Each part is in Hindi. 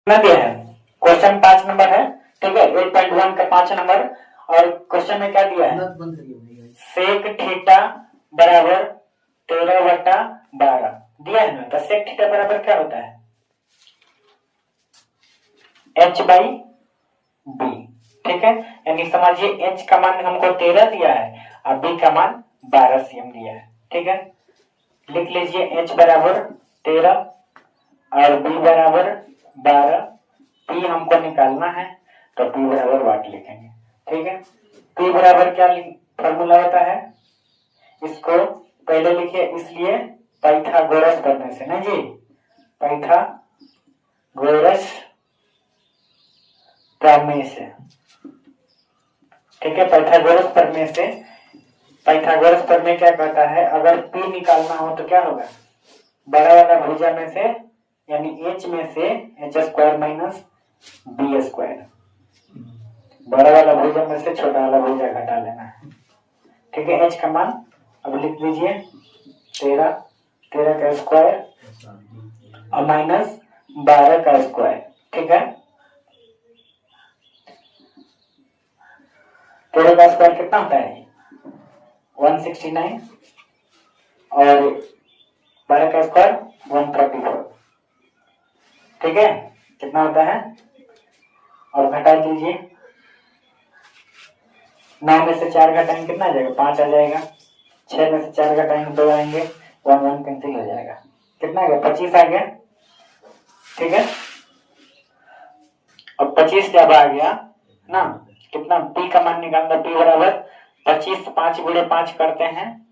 कितना दिया है? क्वेश्चन 5 नंबर है, ठीक है, 8.1 का 5 नंबर। और क्वेश्चन में क्या दिया है? सेक थीटा बराबर 13/12 दिया है ना। तो सेक थीटा बराबर क्या होता है? h/b, ठीक है। यानी समझिए h का मान हमको 13 दिया है और b का मान 12 cm दिया है, ठीक है। लिख लीजिए h बराबर 13 और b बराबर 12। p हमको निकालना है तो p बराबर वाट लिखेंगे, ठीक है। p बराबर क्या फॉर्मूला होता है? इसको पहले लिखिए, इसलिए पाइथागोरस प्रमेय से, ना जी, पाइथागोरस प्रमेय से, ठीक है। पाइथागोरस प्रमेय से, पाइथागोरस प्रमेय क्या कहता है? अगर p निकालना हो तो क्या होगा? बड़ा वाला भुजा में से यानी h में से h² माइनस b², बड़ा वाला भुजा में से छोटा वाला भुजा घटा लेना है, ठीक है। h का मान अब लिख लीजिए 13 का स्क्वायर और माइनस 12 का स्क्वायर, ठीक है। 13 का स्क्वायर कितना होता है? 169 और 12 का स्क्वायर 134, ठीक है। कितना होता है? और घटा दीजिए, 9 में से 4 घटाएंगे कितना आ जाएगा? 5 आ जाएगा। 6 में से 4 घटाएंगे 2 आएंगे, 1 कैंसिल हो जाएगा। कितना आ गया? 25 आ गया, ठीक है। अब 25 जब आ गया ना, कितना p का मान निकालना? p बराबर 25, 5 गुणे 5 करते हैं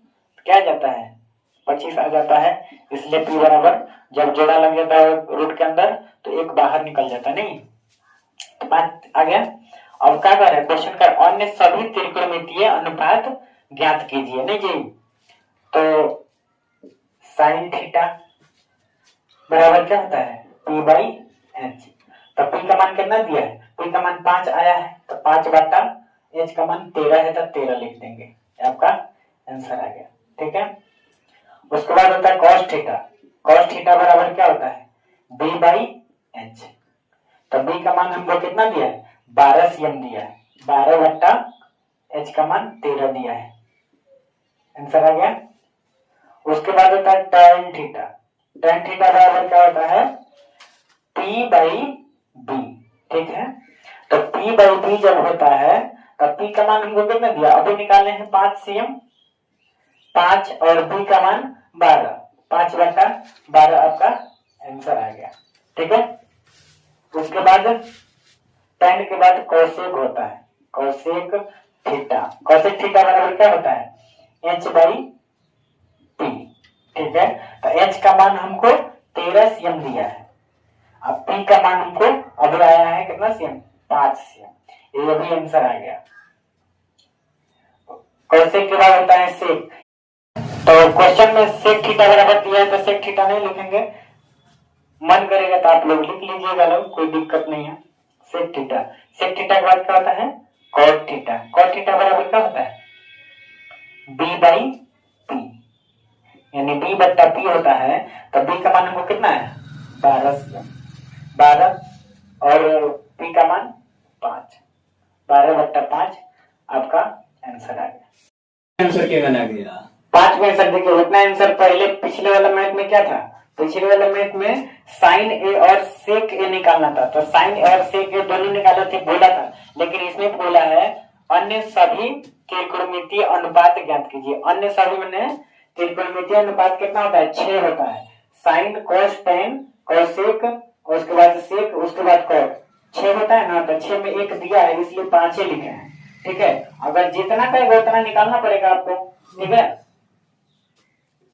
क्या आ जाता है? 25 आ जाता है। इसलिए p बराबर जब जोड़ा लग जाता है रूट के अंदर तो एक बाहर निकल जाता है, नहीं तो 5 आ गया। अब क्या कर रहे हैं? क्वेश्चन का अन्य सभी त्रिकोणमितीय अनुपात ज्ञात कीजिए, नहीं जी। तो साइन थीटा बराबर क्या होता है? p/h। तो p का मान कितना दिया है? p का मान 5 आया है तो 5/h का मान 13 है तो 13 लिख देंगे, आपका आंसर आ गया, ठीक है। उसके बाद होता है cos थीटा। cos थीटा बराबर क्या होता है? b/h। तो b का मान हमको कितना दिया है? 12 cm दिया है, 12/h का मान 13 दिया है, आंसर आ गया। उसके बाद होता है tan थीटा। tan थीटा बराबर क्या होता है? p/b, ठीक है। तो p/b जब होता है तो p का मान हमको कितना दिया? अभी निकाले हैं 5 cm, 5 और b का मान 12, 5/12 आपका आंसर आ गया, ठीक है। उसके बाद tan के बाद कोसेक होता है, कोसेक थीटा। कोसेक थीटा बराबर क्या होता है? h/p, ठीक है। तो h का मान हमको 13 cm दिया है, अब p का मान हमको अभी आया है कितना cm? 5 cm। ये भी आंसर आ गया। कोसेक के बाद होता है सेक। तो क्वेश्चन में सेक थीटा बराबर दिया है तो सेक थीटा नहीं लिखेंगे, मन करेगा तो आप लोग लिख लीजिएगा, लोग कोई दिक्कत नहीं है। सेक थीटा, सेक थीटा के बाद क्या होता है? Cot theta. कॉट थीटा बराबर क्या होता है? b/p, यानी b/p होता है। तो b का मान हमको कितना है? 12 cm, 12 और p का मान 5, 12/5 आपका आंसर आ गया। आंसर क्या आ गया? 5 में आंसर देखिए, उतना आंसर पहले पिछले वाला मैथ में क्या था? पिछले वाले मैथ में साइन ए और सेक ए निकालना था, तो साइन ए और सेक ए दोनों निकाले थे, बोला था। लेकिन इसमें बोला है अन्य सभी त्रिकोणमितीय अनुपात ज्ञात कीजिए। अन्य सभी में त्रिकोणमितीय अनुपात कितना होता है? 6 होता है। साइन, कॉस, टेन, कॉसेक, उसके बाद सेक, उसके बाद कॉट, 6 होता है ना। तो 6 में 1 दिया है इसलिए 5 लिखे हैं, ठीक है। अगर जितना कहेगा उतना निकालना पड़ेगा आपको, ठीक है।